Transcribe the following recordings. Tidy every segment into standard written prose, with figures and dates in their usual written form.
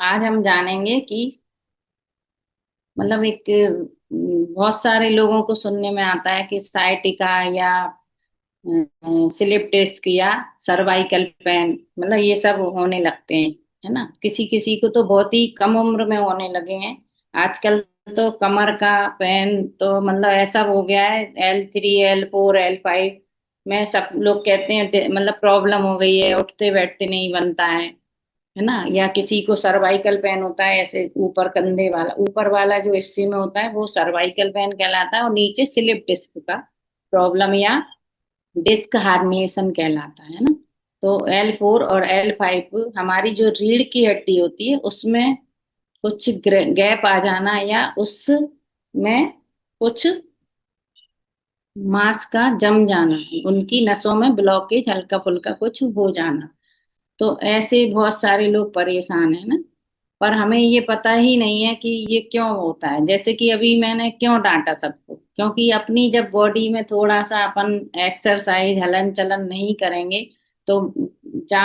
आज हम जानेंगे कि एक बहुत सारे लोगों को सुनने में आता है कि sciatica या स्लिप डिस्क या सर्वाइकल पेन ये सब होने लगते हैं। है ना, किसी किसी को तो बहुत ही कम उम्र में होने लगे हैं आजकल। तो कमर का पेन तो ऐसा हो गया है, L3 L4 L5 में सब लोग कहते हैं प्रॉब्लम हो गई है, उठते बैठते नहीं बनता है ना। या किसी को सर्वाइकल पेन होता है, ऐसे ऊपर कंधे वाला, ऊपर वाला जो हिस्से में होता है वो सर्वाइकल पेन कहलाता है, और नीचे स्लिप डिस्क का प्रॉब्लम या डिस्क हार्निएशन कहलाता है ना। तो L4 और L5 हमारी जो रीढ़ की हड्डी होती है उसमें कुछ गैप आ जाना, या उसमें कुछ मांस का जम जाना, उनकी नसों में ब्लॉकेज हल्का फुल्का कुछ हो जाना। तो ऐसे बहुत सारे लोग परेशान है ना। पर हमें ये पता ही नहीं है कि ये क्यों होता है। जैसे कि अभी मैंने क्यों डांटा सबको, क्योंकि अपनी जब बॉडी में थोड़ा सा अपन एक्सरसाइज हलन चलन नहीं करेंगे तो जा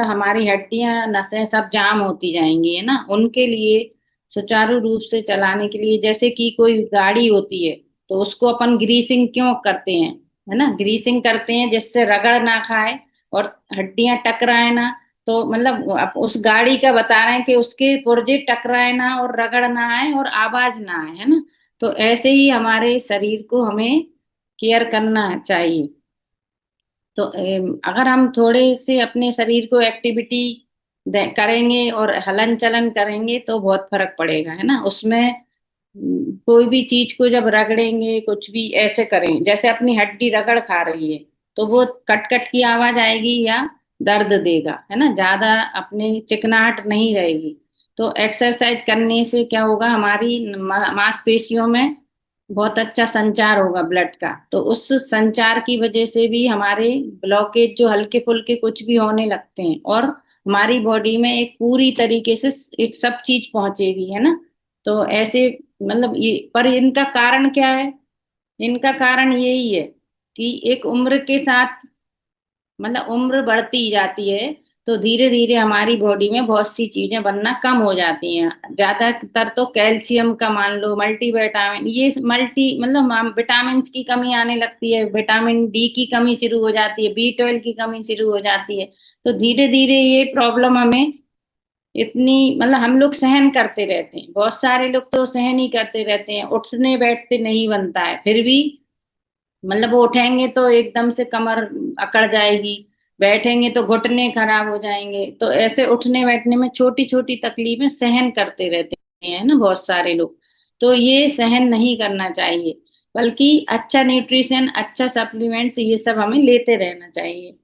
हमारी हड्डियां नसें सब जाम होती जाएंगी, है ना। उनके लिए सुचारू रूप से चलाने के लिए, जैसे कि कोई गाड़ी होती है तो उसको अपन ग्रीसिंग क्यों करते हैं, है ना। ग्रीसिंग करते हैं जिससे रगड़ ना खाए और हड्डियां टकराए ना। तो आप उस गाड़ी का बता रहे हैं कि उसके पुर्जे टकराए ना और रगड़ ना आए और आवाज ना आए, है ना। तो ऐसे ही हमारे शरीर को हमें केयर करना चाहिए। तो अगर हम थोड़े से अपने शरीर को एक्टिविटी करेंगे और हलन चलन करेंगे तो बहुत फर्क पड़ेगा, है ना। उसमें कोई भी चीज को जब रगड़ेंगे, कुछ भी ऐसे करें जैसे अपनी हड्डी रगड़ खा रही है, तो वो कट कट की आवाज आएगी या दर्द देगा, है ना। ज्यादा अपनी चिकनाहट नहीं रहेगी। तो एक्सरसाइज करने से क्या होगा, हमारी मांसपेशियों में बहुत अच्छा संचार होगा ब्लड का, तो उस संचार की वजह से भी हमारे ब्लॉकेज जो हल्के फुल्के कुछ भी होने लगते हैं, और हमारी बॉडी में एक पूरी तरीके से एक सब चीज पहुंचेगी, है ना। तो ऐसे ये, पर इनका कारण क्या है। इनका कारण यही है कि एक उम्र के साथ उम्र बढ़ती जाती है तो धीरे धीरे हमारी बॉडी में बहुत सी चीजें बनना कम हो जाती हैं। ज्यादातर तो कैल्शियम का मान लो, मल्टीविटामिन, ये मल्टी विटामिन की कमी आने लगती है, विटामिन डी की कमी शुरू हो जाती है, B12 की कमी शुरू हो जाती है। तो धीरे धीरे ये प्रॉब्लम हमें इतनी हम लोग सहन करते रहते हैं, बहुत सारे लोग तो सहन ही करते रहते हैं, उठने बैठते नहीं बनता है, फिर भी वो उठेंगे तो एकदम से कमर अकड़ जाएगी, बैठेंगे तो घुटने खराब हो जाएंगे। तो ऐसे उठने बैठने में छोटी छोटी तकलीफें सहन करते रहते हैं ना बहुत सारे लोग। तो ये सहन नहीं करना चाहिए, बल्कि अच्छा न्यूट्रिशन, अच्छा सप्लीमेंट्स, ये सब हमें लेते रहना चाहिए।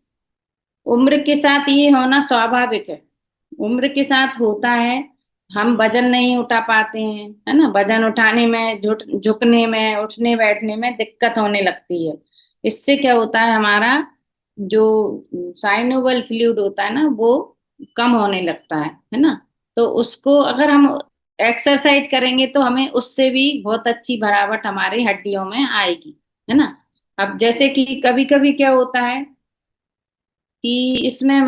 उम्र के साथ ये होना स्वाभाविक है, उम्र के साथ होता है। हम वजन नहीं उठा पाते हैं, है ना, वजन उठाने में, झुकने में, उठने बैठने में दिक्कत होने लगती है। इससे क्या होता है, हमारा जो साइनोवल फ्लूइड होता है ना वो कम होने लगता है ना। तो उसको अगर हम एक्सरसाइज करेंगे तो हमें उससे भी बहुत अच्छी भरावट हमारी हड्डियों में आएगी, है ना। अब जैसे कि कभी कभी क्या होता है कि इसमें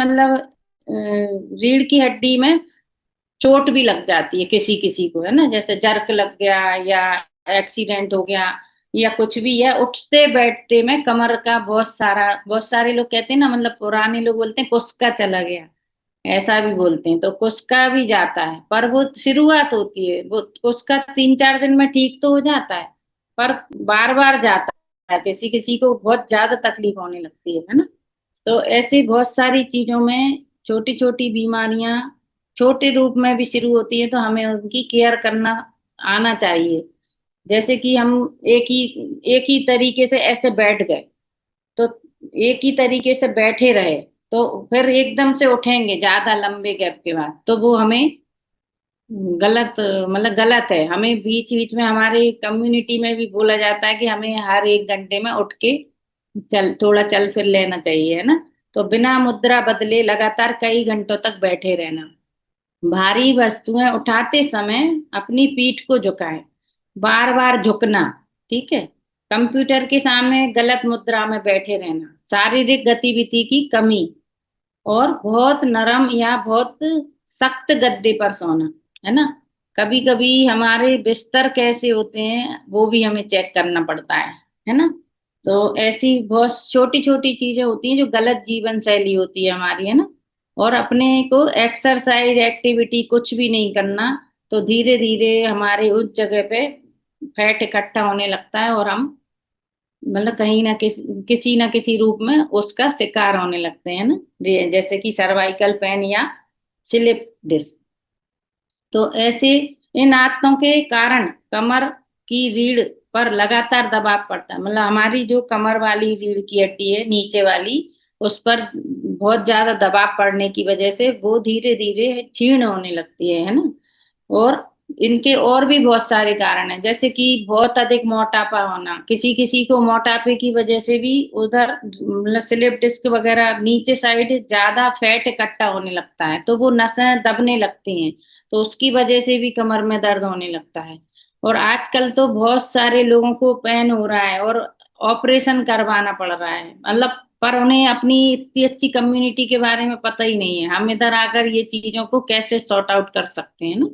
रीढ़ की हड्डी में चोट भी लग जाती है किसी किसी को, है ना, जैसे जर्क लग गया या एक्सीडेंट हो गया या कुछ भी, या उठते बैठते में कमर का बहुत सारे लोग कहते हैं ना, पुराने लोग बोलते हैं कुस्का चला गया, ऐसा भी बोलते हैं। तो कुस्का भी जाता है, पर वो शुरुआत होती है, वो कुस्का 3 4 दिन में ठीक तो हो जाता है, पर बार बार जाता है, किसी किसी को बहुत ज्यादा तकलीफ होने लगती है ना। तो ऐसी बहुत सारी चीजों में छोटी छोटी बीमारियां छोटे रूप में भी शुरू होती है, तो हमें उनकी केयर करना आना चाहिए। जैसे कि हम एक ही एक ही तरीके से ऐसे बैठ गए, तो एक ही तरीके से बैठे रहे, तो फिर एकदम से उठेंगे ज्यादा लंबे गैप के बाद, तो वो हमें गलत गलत है। हमें बीच बीच में, हमारे कम्युनिटी में भी बोला जाता है कि हमें हर 1 घंटे में उठ के थोड़ा चल फिर लेना चाहिए, है ना। तो बिना मुद्रा बदले लगातार कई घंटों तक बैठे रहना, भारी वस्तुएं उठाते समय अपनी पीठ को झुकाएं, बार बार झुकना, ठीक है। कंप्यूटर के सामने गलत मुद्रा में बैठे रहना, शारीरिक गतिविधि की कमी, और बहुत नरम या बहुत सख्त गद्दे पर सोना, है ना। कभी कभी हमारे बिस्तर कैसे होते हैं वो भी हमें चेक करना पड़ता है ना। तो ऐसी बहुत छोटी छोटी चीजें होती हैं जो गलत जीवन शैली होती है हमारी, है ना। और अपने को एक्सरसाइज एक्टिविटी कुछ भी नहीं करना, तो धीरे धीरे हमारे उस जगह पे फैट इकट्ठा होने लगता है और हम मतलब कहीं ना किसी ना किसी रूप में उसका शिकार होने लगते हैं ना। जैसे कि सर्वाइकल पेन या स्लिप डिस्क। तो ऐसे इन आदतों के कारण कमर की रीढ़ पर लगातार दबाव पड़ता है, मतलब हमारी जो कमर वाली रीढ़ की हड्डी है नीचे वाली, उस पर बहुत ज्यादा दबाव पड़ने की वजह से वो धीरे धीरे क्षीण होने लगती है ना। और इनके और भी बहुत सारे कारण हैं, जैसे कि बहुत अधिक मोटापा होना, किसी किसी को मोटापे की वजह से भी उधर मतलब स्लिप डिस्क वगैरह नीचे साइड ज्यादा फैट इकट्ठा होने लगता है, तो वो नसें दबने लगती हैं, तो उसकी वजह से भी कमर में दर्द होने लगता है। और आजकल तो बहुत सारे लोगों को पेन हो रहा है और ऑपरेशन करवाना पड़ रहा है, मतलब पर उन्हें अपनी इतनी अच्छी कम्युनिटी के बारे में पता ही नहीं है, हम इधर आकर ये चीजों को कैसे सॉर्ट आउट कर सकते हैं ना।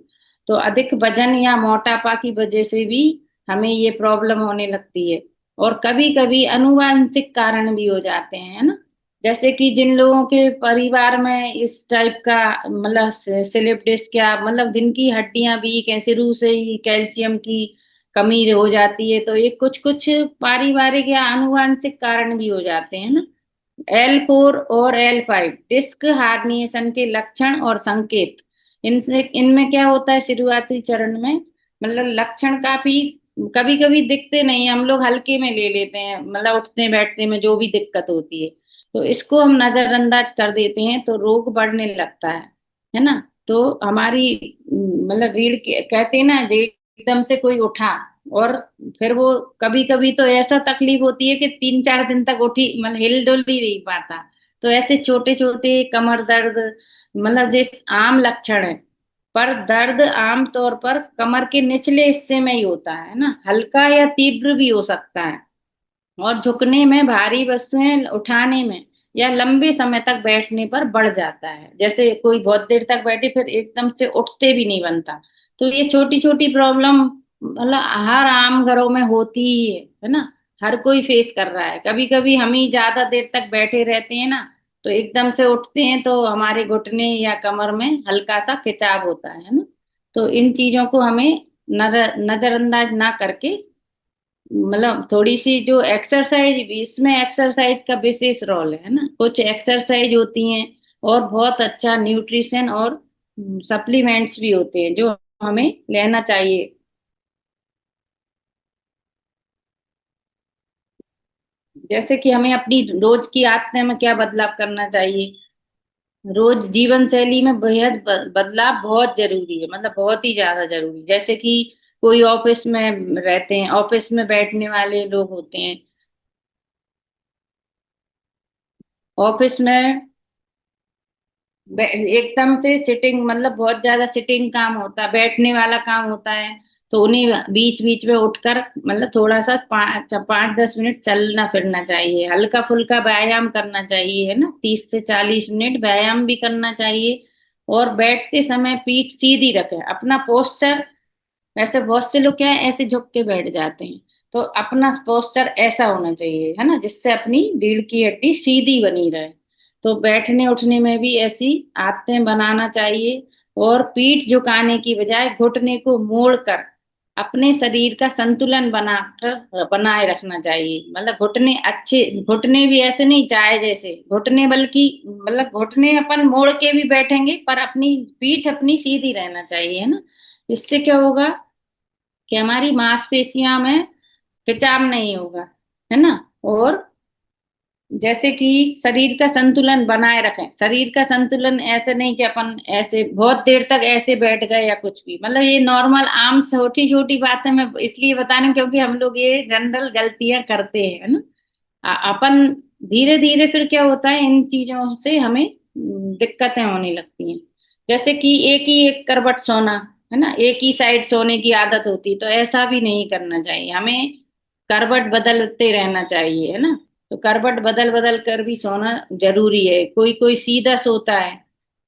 तो अधिक वजन या मोटापा की वजह से भी हमें ये प्रॉब्लम होने लगती है। और कभी कभी अनुवांशिक कारण भी हो जाते हैं, है ना। जैसे कि जिन लोगों के परिवार में इस टाइप का मतलब स्लिप डिस्क या मतलब जिनकी हड्डियां वीक हैं, शुरू से ही कैल्शियम की कमी हो जाती है, तो ये कुछ कुछ पारिवारिक या आनुवंशिक कारण भी हो जाते हैं ना। L4 और L5 डिस्क हार्निएशन के लक्षण और संकेत। इनसे इनमें क्या होता है शुरुआती चरण में, मतलब लक्षण काफी कभी कभी दिखते नहीं, हम लोग हल्के में ले लेते हैं, मतलब उठने बैठने में जो भी दिक्कत होती है, तो इसको हम नजरअंदाज कर देते हैं, तो रोग बढ़ने लगता है ना। तो हमारी मतलब कहते हैं ना, एकदम से कोई उठा और फिर वो कभी कभी तो ऐसा तकलीफ होती है कि 3 4 दिन तक उठी मतलब हिल डुल ही नहीं पाता। तो ऐसे छोटे छोटे कमर दर्द मतलब जिस आम लक्षण है, पर दर्द आम तौर पर कमर के निचले हिस्से में ही होता है ना, हल्का या तीव्र भी हो सकता है। और झुकने में, भारी वस्तुएं उठाने में या लंबे समय तक बैठने पर बढ़ जाता है, जैसे कोई बहुत देर तक बैठे फिर एकदम से उठते भी नहीं बनता। तो ये छोटी छोटी प्रॉब्लम मतलब हर आम घरों में होती ही है ना। हर कोई फेस कर रहा है, कभी कभी हम ही ज्यादा देर तक बैठे रहते हैं ना, तो एकदम से उठते हैं तो हमारे घुटने या कमर में हल्का सा खिंचाव होता है ना। तो इन चीजों को हमें नजरअंदाज ना करके मतलब थोड़ी सी जो एक्सरसाइज भी, इसमें एक्सरसाइज का विशेष रोल है ना, कुछ एक्सरसाइज होती हैं और बहुत अच्छा न्यूट्रिशन और सप्लीमेंट्स भी होते हैं जो हमें लेना चाहिए। जैसे कि हमें अपनी रोज की आदतें में क्या बदलाव करना चाहिए। रोज जीवन शैली में बेहद बदलाव बहुत जरूरी है, मतलब बहुत ही ज्यादा जरूरी, जैसे कि कोई ऑफिस में रहते हैं, ऑफिस में बैठने वाले लोग होते हैं, ऑफिस में एकदम से सिटिंग मतलब बहुत ज्यादा सिटिंग काम होता है, बैठने वाला काम होता है, तो उन्हें बीच बीच में उठकर मतलब थोड़ा सा 5 5 10 मिनट चलना फिरना चाहिए, हल्का फुल्का व्यायाम करना चाहिए, है ना, 30 से 40 मिनट व्यायाम भी करना चाहिए। और बैठते समय पीठ सीधी रखें, अपना पोस्चर, वैसे बहुत से लोग क्या है ऐसे झुक के बैठ जाते हैं, तो अपना पोस्चर ऐसा होना चाहिए, है ना, जिससे अपनी रीढ़ की हड्डी सीधी बनी रहे। तो बैठने उठने में भी ऐसी आदतें बनाना चाहिए। और पीठ झुकाने की बजाय घुटने को मोड़कर अपने शरीर का संतुलन बनाए रखना चाहिए, मतलब घुटने अच्छे, घुटने भी ऐसे नहीं चाहे जैसे घुटने, बल्कि मतलब घुटने अपन मोड़ के भी बैठेंगे पर अपनी पीठ अपनी सीधी रहना चाहिए, है ना। इससे क्या होगा कि हमारी मांसपेशियां में खिंचाव नहीं होगा, है ना। और जैसे कि शरीर का संतुलन बनाए रखें, शरीर का संतुलन ऐसे नहीं कि अपन ऐसे बहुत देर तक ऐसे बैठ गए या कुछ भी, मतलब ये नॉर्मल आम छोटी छोटी बातें मैं इसलिए बता रही हूँ क्योंकि हम लोग ये जनरल गलतियां करते हैं, है ना। अपन धीरे धीरे फिर क्या होता है इन चीजों से हमें दिक्कतें होने लगती हैं। जैसे कि एक ही एक करवट सोना, है ना, एक ही साइड सोने की आदत होती, तो ऐसा भी नहीं करना चाहिए, हमें करवट बदलते रहना चाहिए, है ना। तो करवट बदल बदल कर भी सोना जरूरी है, कोई कोई सीधा सोता है,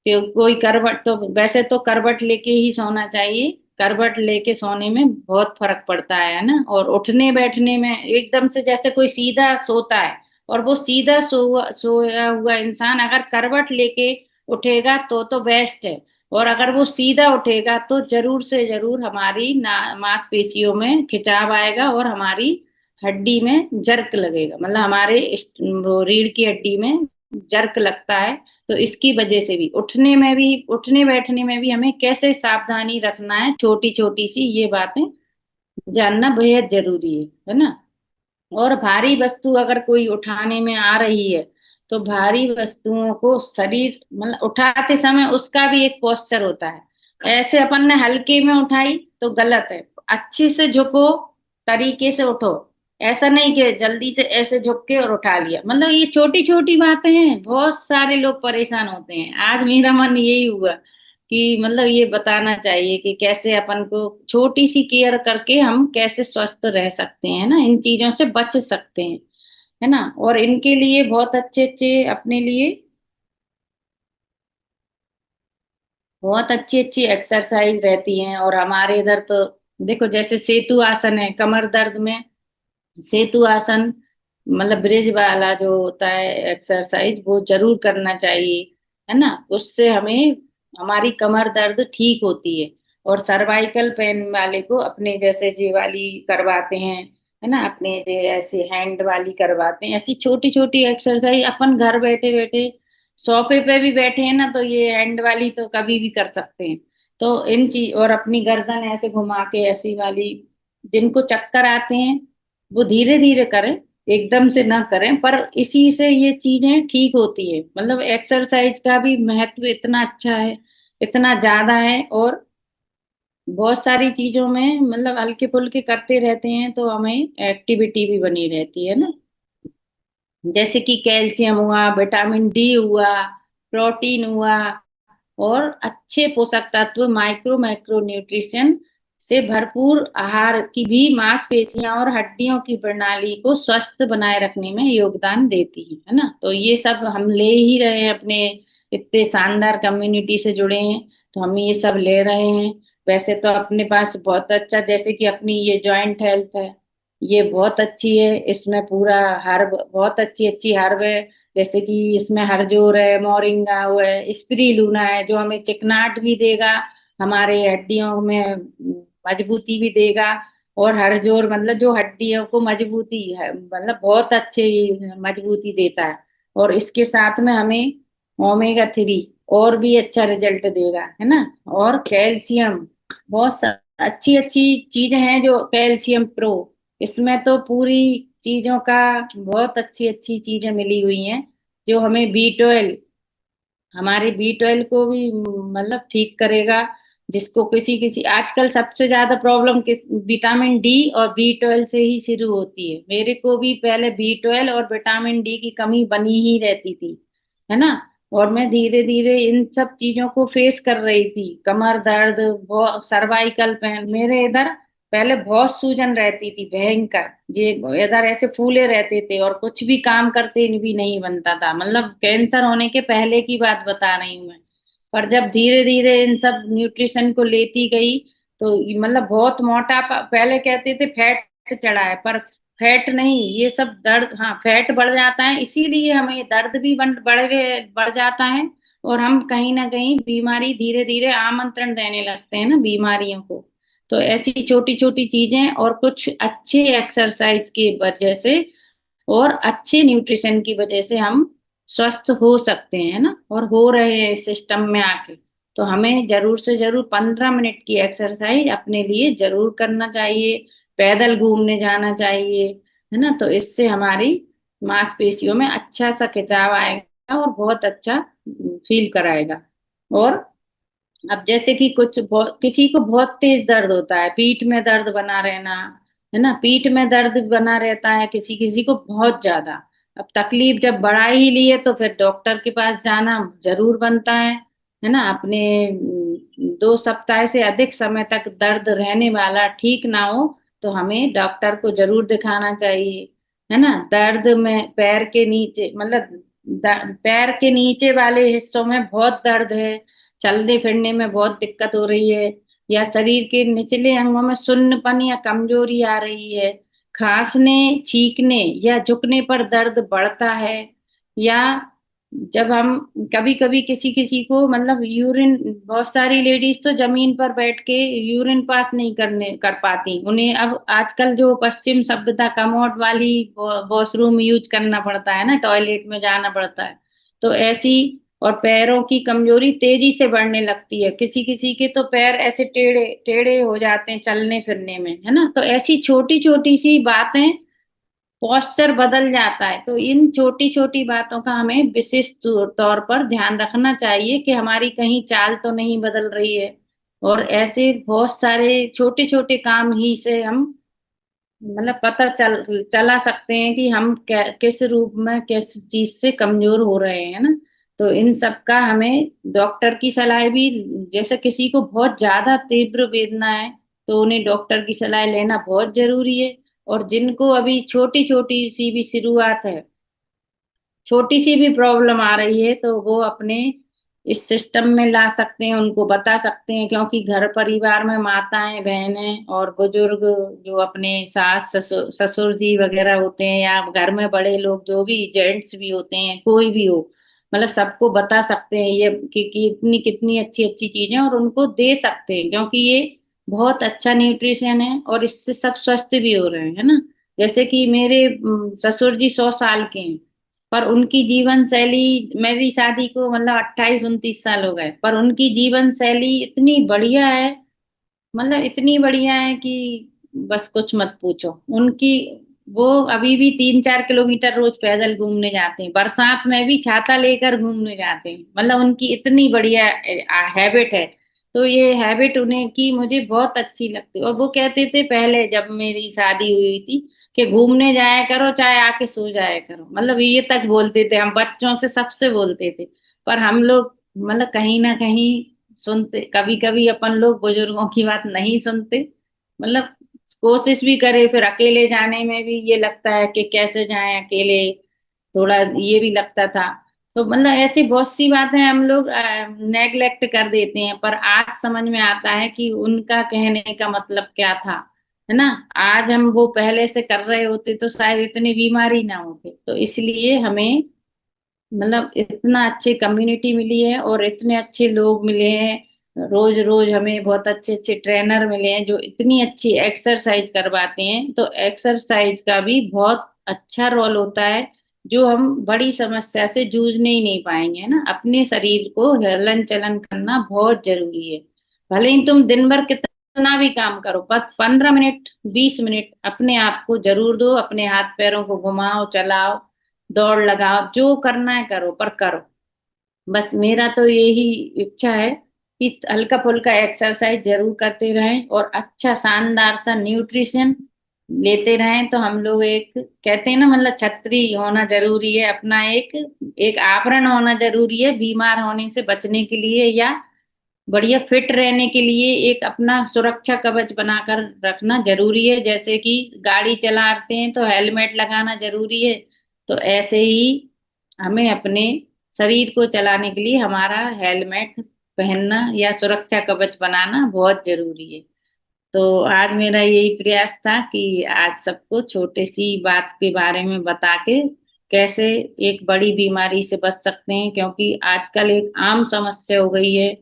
कि कोई करवट, तो वैसे तो करवट लेके ही सोना चाहिए, करवट लेके सोने में बहुत फर्क पड़ता है ना। और उठने बैठने में एकदम से जैसे कोई सीधा सोता है, और वो सीधा सोया हुआ इंसान अगर करवट लेके उठेगा तो बेस्ट है। और अगर वो सीधा उठेगा तो जरूर से जरूर हमारी मांसपेशियों में खिंचाव आएगा, और हमारी हड्डी में जर्क लगेगा, मतलब हमारे वो रीढ़ की हड्डी में जर्क लगता है। तो इसकी वजह से भी उठने में भी, उठने बैठने में भी हमें कैसे सावधानी रखना है, छोटी छोटी सी ये बातें जानना बेहद जरूरी है ना। और भारी वस्तु अगर कोई उठाने में आ रही है, तो भारी वस्तुओं को शरीर मतलब उठाते समय उसका भी एक पोस्चर होता है। ऐसे अपन ने हल्के में उठाई तो गलत है, अच्छे से झुको, तरीके से उठो। ऐसा नहीं कि जल्दी से ऐसे झुक के और उठा लिया। मतलब ये छोटी छोटी बातें हैं, बहुत सारे लोग परेशान होते हैं। आज मेरा मन यही हुआ कि मतलब ये बताना चाहिए कि कैसे अपन को छोटी सी केयर करके हम कैसे स्वस्थ रह सकते हैं ना, इन चीजों से बच सकते हैं, है ना। और इनके लिए बहुत अच्छे अच्छे अपने लिए बहुत अच्छी अच्छी एक्सरसाइज रहती हैं। और हमारे इधर तो देखो, जैसे सेतु आसन है कमर दर्द में, सेतु आसन मतलब ब्रिज वाला जो होता है एक्सरसाइज, वो जरूर करना चाहिए, है ना। उससे हमें हमारी कमर दर्द ठीक होती है। और सर्वाइकल पेन वाले को अपने जैसे जे वाली करवाते हैं, है ना, अपने जे ऐसे हैंड वाली करवाते हैं। ऐसी छोटी छोटी एक्सरसाइज अपन घर बैठे बैठे सोफे पे भी बैठे हैं ना, तो ये हैंड वाली तो कभी भी कर सकते हैं। तो इन चीज, और अपनी गर्दन ऐसे घुमा के ऐसी वाली, जिनको चक्कर आते हैं वो धीरे धीरे करें, एकदम से ना करें। पर इसी से ये चीजें ठीक होती है। मतलब एक्सरसाइज का भी महत्व इतना अच्छा है, इतना ज्यादा है। और बहुत सारी चीजों में मतलब हल्के फुल्के करते रहते हैं तो हमें एक्टिविटी भी बनी रहती है ना। जैसे कि कैल्शियम हुआ, विटामिन डी हुआ, प्रोटीन हुआ, और अच्छे पोषक तत्व माइक्रो मैक्रो न्यूट्रिशन से भरपूर आहार की भी मांसपेशियां और हड्डियों की प्रणाली को स्वस्थ बनाए रखने में योगदान देती है ना। तो ये सब हम ले ही रहे हैं, अपने इतने शानदार कम्युनिटी से जुड़े हैं तो हम ये सब ले रहे हैं। वैसे तो अपने पास बहुत अच्छा, जैसे कि अपनी ये जॉइंट हेल्थ है, ये बहुत अच्छी है। इसमें पूरा हर्ब, बहुत अच्छी अच्छी हर्ब है। जैसे कि इसमें हरजोर है, मोरिंगा वो है, स्पिरुलिना है, जो हमें चिकनाट भी देगा, हमारे हड्डियों में मजबूती भी देगा। और हरजोर मतलब जो हड्डियों को मजबूती है, मतलब बहुत अच्छे मजबूती देता है। और इसके साथ में हमें ओमेगा 3 और भी अच्छा रिजल्ट देगा, है ना। और कैल्शियम, बहुत अच्छी अच्छी चीजें हैं जो कैल्शियम प्रो, इसमें तो पूरी चीजों का बहुत अच्छी अच्छी चीजें मिली हुई हैं, जो हमें बी 12, हमारे बी 12 को भी मतलब ठीक करेगा। जिसको किसी किसी आजकल सबसे ज्यादा प्रॉब्लम किस विटामिन डी और बी 12 से ही शुरू होती है। मेरे को भी पहले बी 12 और विटामिन डी की कमी बनी ही रहती थी, है ना। और मैं धीरे धीरे इन सब चीजों को फेस कर रही थी। कमर दर्द, बहुत सर्वाइकल पेन, मेरे इधर पहले बहुत सूजन रहती थी भयंकर, ये इधर ऐसे फूले रहते थे और कुछ भी काम करते भी नहीं बनता था। मतलब कैंसर होने के पहले की बात बता रही हूँ मैं। पर जब धीरे धीरे इन सब न्यूट्रिशन को लेती गई तो मतलब बहुत मोटापा, पहले कहते थे फैट चढ़ा है, पर फैट नहीं, ये सब दर्द, हाँ फैट बढ़ जाता है, इसीलिए हमें दर्द भी बढ़ जाता है। और हम कहीं ना कहीं बीमारी धीरे धीरे आमंत्रण देने लगते हैं ना बीमारियों को। तो ऐसी छोटी छोटी चीजें और कुछ अच्छे एक्सरसाइज की वजह से और अच्छे न्यूट्रिशन की वजह से हम स्वस्थ हो सकते हैं ना, और हो रहे हैं इस सिस्टम में आके। तो हमें जरूर से जरूर 15 मिनट की एक्सरसाइज अपने लिए जरूर करना चाहिए। पैदल घूमने जाना चाहिए, है ना। तो इससे हमारी मांसपेशियों में अच्छा सा खिंचाव आएगा और बहुत अच्छा फील कराएगा। और अब जैसे कि कुछ बहुत, किसी को बहुत तेज दर्द होता है, पीठ में दर्द बना रहना, है ना, पीठ में दर्द बना रहता है किसी किसी को बहुत ज्यादा। अब तकलीफ जब बढ़ा ही ली है तो फिर डॉक्टर के पास जाना जरूर बनता है ना। अपने 2 सप्ताह से अधिक समय तक दर्द रहने वाला ठीक ना हो तो हमें डॉक्टर को जरूर दिखाना चाहिए, है ना। दर्द में पैर के नीचे मतलब पैर के नीचे वाले हिस्सों में बहुत दर्द है, चलने फिरने में बहुत दिक्कत हो रही है, या शरीर के निचले अंगों में सुन्नपन या कमजोरी आ रही है, खांसने, छींकने या झुकने पर दर्द बढ़ता है, या जब हम कभी कभी किसी किसी को मतलब यूरिन, बहुत सारी लेडीज तो जमीन पर बैठ के यूरिन पास नहीं कर पाती, उन्हें अब आजकल जो पश्चिम सभ्यता कमोड वाली वॉशरूम यूज करना पड़ता है ना, टॉयलेट में जाना पड़ता है। तो ऐसी, और पैरों की कमजोरी तेजी से बढ़ने लगती है, किसी किसी के तो पैर ऐसे टेढ़े टेढ़े हो जाते हैं चलने फिरने में, है ना। तो ऐसी छोटी छोटी सी बातें, पोस्चर बदल जाता है। तो इन छोटी छोटी बातों का हमें विशेष तौर पर ध्यान रखना चाहिए कि हमारी कहीं चाल तो नहीं बदल रही है। और ऐसे बहुत सारे छोटे छोटे काम ही से हम मतलब पता चला सकते हैं कि हम किस रूप में किस चीज से कमजोर हो रहे हैं ना। तो इन सब का हमें डॉक्टर की सलाह भी, जैसे किसी को बहुत ज्यादा तीव्र वेदना है तो उन्हें डॉक्टर की सलाह लेना बहुत जरूरी है। और जिनको अभी छोटी छोटी सी भी शुरुआत है, छोटी सी भी प्रॉब्लम आ रही है, तो वो अपने इस सिस्टम में ला सकते हैं, उनको बता सकते हैं, क्योंकि घर परिवार में माताएं, बहनें और बुजुर्ग, जो अपने सास ससुर ससुर जी वगैरह होते हैं, या घर में बड़े लोग जो भी जेंट्स भी होते हैं, कोई भी हो, मतलब सबको बता सकते हैं ये कि इतनी कितनी अच्छी अच्छी चीजें, और उनको दे सकते हैं, क्योंकि ये बहुत अच्छा न्यूट्रिशन है और इससे सब स्वस्थ भी हो रहे हैं, है ना। जैसे कि मेरे ससुर जी 100 साल के हैं, पर उनकी जीवन शैली, मेरी शादी को मतलब 28-29 साल हो गए, पर उनकी जीवन शैली इतनी बढ़िया है, मतलब इतनी बढ़िया है कि बस कुछ मत पूछो उनकी। वो अभी भी 3-4 किलोमीटर रोज पैदल घूमने जाते हैं, बरसात में भी छाता लेकर घूमने जाते हैं, मतलब उनकी इतनी बढ़िया हैबिट है। तो ये हैबिट उन्हें की मुझे बहुत अच्छी लगती, और वो कहते थे पहले जब मेरी शादी हुई थी कि घूमने जाया करो चाहे आके सो जाया करो, मतलब ये तक बोलते थे, हम बच्चों से सबसे बोलते थे। पर हम लोग मतलब कहीं ना कहीं सुनते, कभी कभी अपन लोग बुजुर्गों की बात नहीं सुनते, मतलब कोशिश भी करे, फिर अकेले जाने में भी ये लगता है कि कैसे जाएं अकेले, थोड़ा ये भी लगता था। तो मतलब ऐसी बहुत सी बातें हम लोग नेग्लेक्ट कर देते हैं, पर आज समझ में आता है कि उनका कहने का मतलब क्या था, है ना। आज हम वो पहले से कर रहे होते तो शायद इतनी बीमारी ना होती। तो इसलिए हमें मतलब इतना अच्छी कम्युनिटी मिली है और इतने अच्छे लोग मिले हैं, रोज रोज हमें बहुत अच्छे अच्छे ट्रेनर मिले हैं जो इतनी अच्छी एक्सरसाइज करवाते हैं। तो एक्सरसाइज का भी बहुत अच्छा रोल होता है, जो हम बड़ी समस्या से जूझने ही नहीं पाएंगे, है ना। अपने शरीर को हलन चलन करना बहुत जरूरी है। भले ही तुम दिन भर कितना भी काम करो, पर 15 मिनट 20 मिनट अपने आप को जरूर दो, अपने हाथ पैरों को घुमाओ, चलाओ, दौड़ लगाओ, जो करना है करो, पर करो। बस मेरा तो यही इच्छा है कि हल्का फुल्का एक्सरसाइज जरूर करते रहें और अच्छा शानदार सा न्यूट्रिशन लेते रहें। तो हम लोग एक कहते हैं ना, मतलब छतरी होना जरूरी है, अपना एक एक आवरण होना जरूरी है बीमार होने से बचने के लिए, या बढ़िया फिट रहने के लिए एक अपना सुरक्षा कवच बनाकर रखना जरूरी है। जैसे कि गाड़ी चलाते हैं तो हेलमेट लगाना जरूरी है, तो ऐसे ही हमें अपने शरीर को चलाने के लिए हमारा हेलमेट पहनना या सुरक्षा कवच बनाना बहुत जरूरी है। तो आज मेरा यही प्रयास था कि आज सबको छोटी सी बात के बारे में बता के कैसे एक बड़ी बीमारी से बच सकते हैं, क्योंकि आजकल एक आम समस्या हो गई है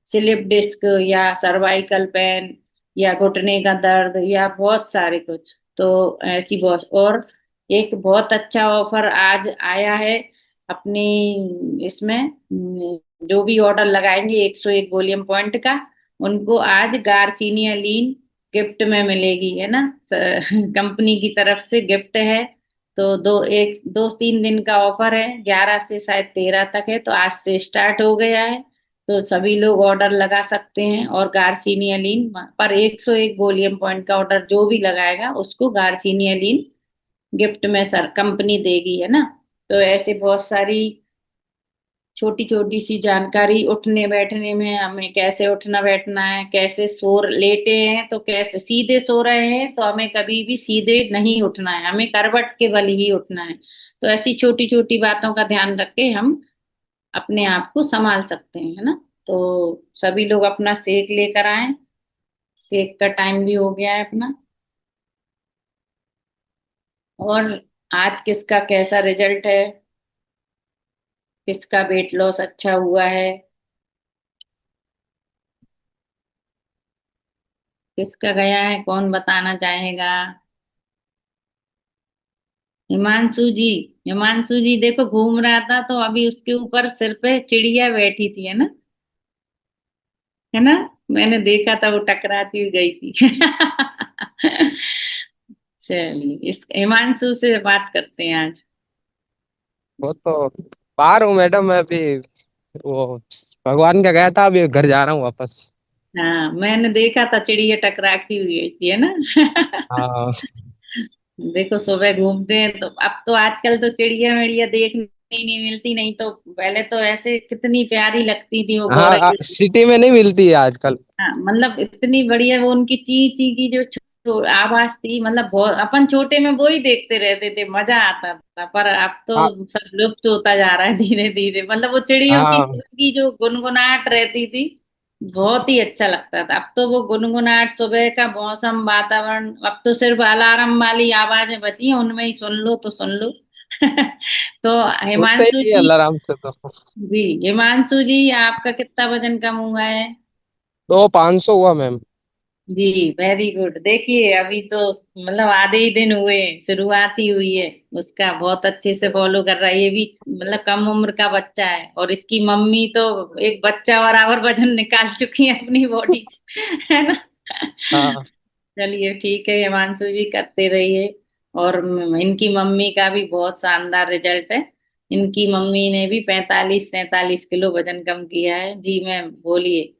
स्लिप डिस्क या सर्वाइकल पेन या घुटने का दर्द या बहुत सारे कुछ। तो ऐसी बहुत, और एक बहुत अच्छा ऑफर आज आया है अपनी इसमें, जो भी ऑर्डर लगाएंगे 101 वॉल्यूम पॉइंट का, उनको आज गार्सिनिया लीन गिफ्ट में मिलेगी, है ना। कंपनी की तरफ से गिफ्ट है। तो 2-3 दिन का ऑफर है, 11 से शायद 13 तक है, तो आज से स्टार्ट हो गया है। तो सभी लोग ऑर्डर लगा सकते हैं, और गार्सिनियलिन पर 101 वॉल्यूम पॉइंट का ऑर्डर जो भी लगाएगा उसको गार्सिनियलिन गिफ्ट में सर कंपनी देगी, है ना। तो ऐसे बहुत सारी छोटी छोटी सी जानकारी, उठने बैठने में हमें कैसे उठना बैठना है, कैसे सो लेटे हैं तो कैसे, सीधे सो रहे हैं तो हमें कभी भी सीधे नहीं उठना है, हमें करवट के बल ही उठना है। तो ऐसी छोटी छोटी बातों का ध्यान रख के हम अपने आप को संभाल सकते हैं, है ना। तो सभी लोग अपना सेक लेकर आए, सेक का टाइम भी हो गया है अपना। और आज किसका कैसा रिजल्ट है, किसका वेट लॉस अच्छा हुआ है, किसका गया है, कौन बताना चाहेगा। हिमांशु जी, हिमांशु जी देखो घूम रहा था तो अभी उसके ऊपर सिर पे चिड़िया बैठी थी, है ना, है ना। मैंने देखा था वो टकराती हुई गई थी। चलिए इस हिमांशु से बात करते हैं आज। वो तो बाहर हूँ मैडम मैं अभी। वो भगवान का गया था, अभी घर जा रहा हूँ वापस। हाँ मैंने देखा था चिड़िया टकराती हुई गई थी, है ना। हाँ देखो सुबह घूमते हैं तो अब तो आजकल तो चिड़िया मिड़िया देखने ही नहीं मिलती, नहीं तो पहले तो ऐसे कितनी प्यारी लगती थी वो हाँ, गौरई। सिटी में नहीं मिलती है आजकल। हाँ मतलब इतनी बढ़िया वो उनकी ची ची की जो आवाज थी, मतलब बहुत, अपन छोटे में वो ही देखते रहते थे, मजा आता था। पर अब हाँ तो सब लुप्त होता जा रहा है धीरे धीरे, मतलब वो चिड़ियों की हाँ की जो गुनगुनाहट रहती थी बहुत ही अच्छा लगता था। अब तो वो गुनगुनाहट, सुबह का मौसम, वातावरण, अब तो सिर्फ अलार्म वाली आवाजें बची हैं, उनमें ही सुन लो तो सुन लो। तो उठते हिमांशु ही जी, अलार्म से तो। जी हिमांशु जी आपका कितना वजन कम हुआ है। तो 500 हुआ मैम। जी वेरी गुड। देखिए अभी तो मतलब आधे ही दिन हुए, शुरुआत ही हुई है, उसका बहुत अच्छे से फॉलो कर रहा है ये भी, मतलब कम उम्र का बच्चा है और इसकी मम्मी तो एक बच्चा बराबर वजन निकाल चुकी है अपनी बॉडी से, है ना। हाँ चलिए ठीक है हिमांशु जी, करते रहिए। और इनकी मम्मी का भी बहुत शानदार रिजल्ट है, इनकी मम्मी ने भी 45-47 किलो वजन कम किया है। जी मैम बोलिए,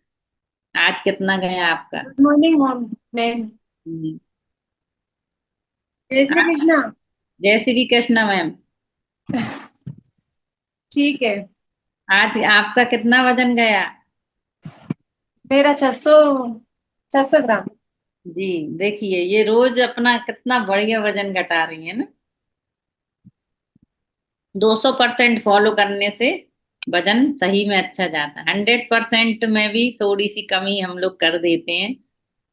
आज कितना गया आपका। Good morning mom ma'am. Hmm. जय श्री कृष्णा। जय श्री कृष्ण मैम। ठीक है। आज आपका कितना वजन गया। मेरा 600 ग्राम। जी देखिए ये रोज अपना कितना बढ़िया वजन घटा रही है ना। 200% फॉलो करने से वजन सही में अच्छा जाता है, 100% में भी थोड़ी सी कमी हम लोग कर देते हैं।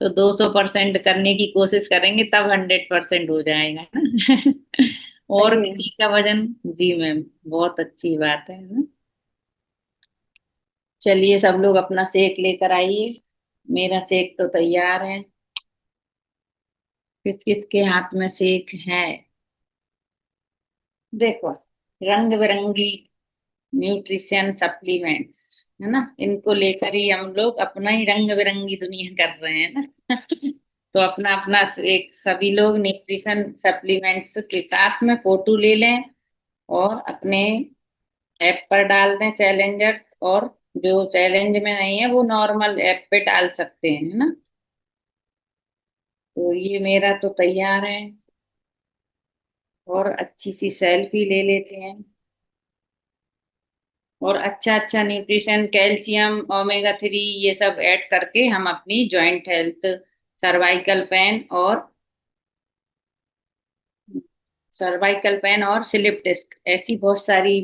तो 200% करने की कोशिश करेंगे तब 100% हो जाएगा ना। और सही है। किसी का वजन, जी मैम बहुत अच्छी बात है ना। चलिए सब लोग अपना सेक लेकर आइए, मेरा सेक तो तैयार है। किस किस के हाथ में सेक है, देखो, रंग बिरंगी न्यूट्रिशन सप्लीमेंट्स, है ना, इनको लेकर ही हम लोग अपना ही रंग बिरंगी दुनिया कर रहे हैं ना। तो अपना अपना एक, सभी लोग न्यूट्रिशन सप्लीमेंट्स के साथ में फोटो ले लें और अपने ऐप पर डाल दें चैलेंजर्स, और जो चैलेंज में नहीं है वो नॉर्मल ऐप पे डाल सकते हैं, है ना। तो ये मेरा तो तैयार है, और अच्छी सी सेल्फी ले लेते हैं। और अच्छा अच्छा न्यूट्रिशन, कैल्शियम, ओमेगा 3, ये सब ऐड करके हम अपनी जॉइंट हेल्थ, सर्वाइकल पेन और स्लिप डिस्क, ऐसी बहुत सारी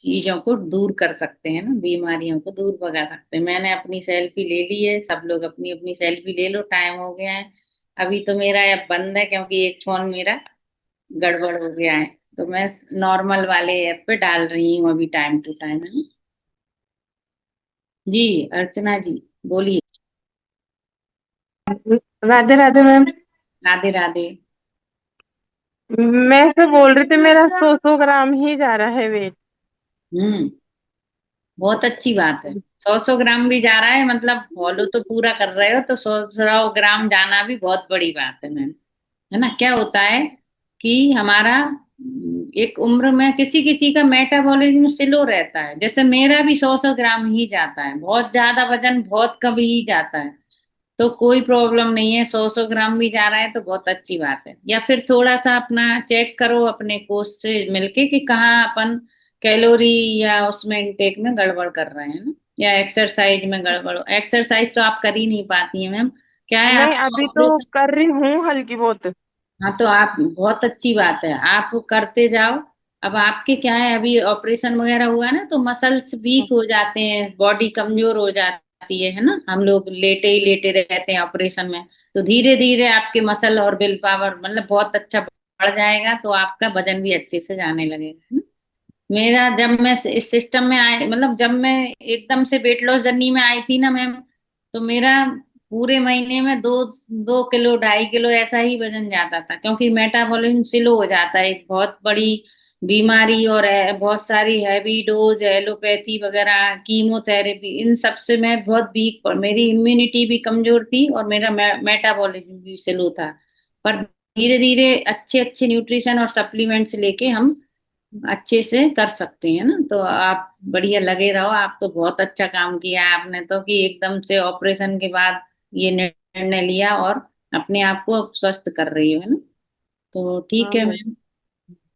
चीजों को दूर कर सकते हैं ना, बीमारियों को दूर भगा सकते हैं। मैंने अपनी सेल्फी ले ली है, सब लोग अपनी अपनी सेल्फी ले लो, टाइम हो गया है। अभी तो मेरा ऐप बंद है क्योंकि एक फोन मेरा गड़बड़ हो गया है, तो मैं नॉर्मल वाले ऐप पे डाल रही हूँ अभी, टाइम टू टाइम, है ना। जी अर्चना जी बोलिए। राधे राधे मैम। राधे राधे। मैं से बोल रही थी, मेरा 100 ग्राम ही जा रहा है वेट। हम्म, बहुत अच्छी बात है। 100-100 ग्राम भी जा रहा है, मतलब फॉलो तो पूरा कर रहे हो, तो 100-100 ग्राम जाना भी बहुत बड़ी बात है मैम, है ना। क्या होता है कि हमारा एक उम्र में किसी किसी का मेटाबॉलिज्म स्लो रहता है, जैसे मेरा भी 100-100 ग्राम ही जाता है, बहुत ज्यादा वजन बहुत कम ही जाता है। तो कोई प्रॉब्लम नहीं है, 100-100 ग्राम भी जा रहा है तो बहुत अच्छी बात है। या फिर थोड़ा सा अपना चेक करो अपने कोच से मिलके कि कहाँ अपन कैलोरी या उसमें इनटेक में गड़बड़ कर रहे हैं ना, या एक्सरसाइज में गड़बड़। एक्सरसाइज तो आप कर ही नहीं पाती हैं मैम, क्या है नहीं, आपका अभी तो ऑपरेशन। कर रही हूँ हल्की बहुत। हाँ तो आप, बहुत अच्छी बात है, आप करते जाओ। अब आपके क्या है, अभी ऑपरेशन वगैरह हुआ ना, तो मसल्स वीक हो जाते हैं, बॉडी कमजोर हो जाती है ना, हम लोग लेटे ही लेटे रहते हैं ऑपरेशन में। तो धीरे धीरे आपके मसल और विल पावर मतलब बहुत अच्छा बढ़ जाएगा, तो आपका वजन भी अच्छे से जाने लगेगा, है ना? मेरा जब मैं इस सिस्टम में आए, मतलब जब मैं एकदम से वेट लॉस जर्नी में आई थी ना मैम, तो मेरा पूरे महीने में 2 2 किलो 2.5 किलो ऐसा ही वजन जाता था, क्योंकि मेटाबॉलिज्म स्लो हो जाता है, एक बहुत बड़ी बीमारी, और बहुत सारी हैवी डोज एलोपैथी वगैरह कीमोथेरेपी, इन सब से मैं बहुत वीक, और मेरी इम्यूनिटी भी कमजोर थी, और मेरा मेटाबॉलिज्म भी स्लो था। पर धीरे धीरे अच्छे अच्छे न्यूट्रिशन और सप्लीमेंट्स लेके हम अच्छे से कर सकते हैं ना। तो आप बढ़िया लगे रहो, आप तो बहुत अच्छा काम किया है आपने तो, कि एकदम से ऑपरेशन के बाद ये निर्णय लिया और अपने आप को अब स्वस्थ कर रही हो, है ना। तो ठीक हाँ है मैम। मैम,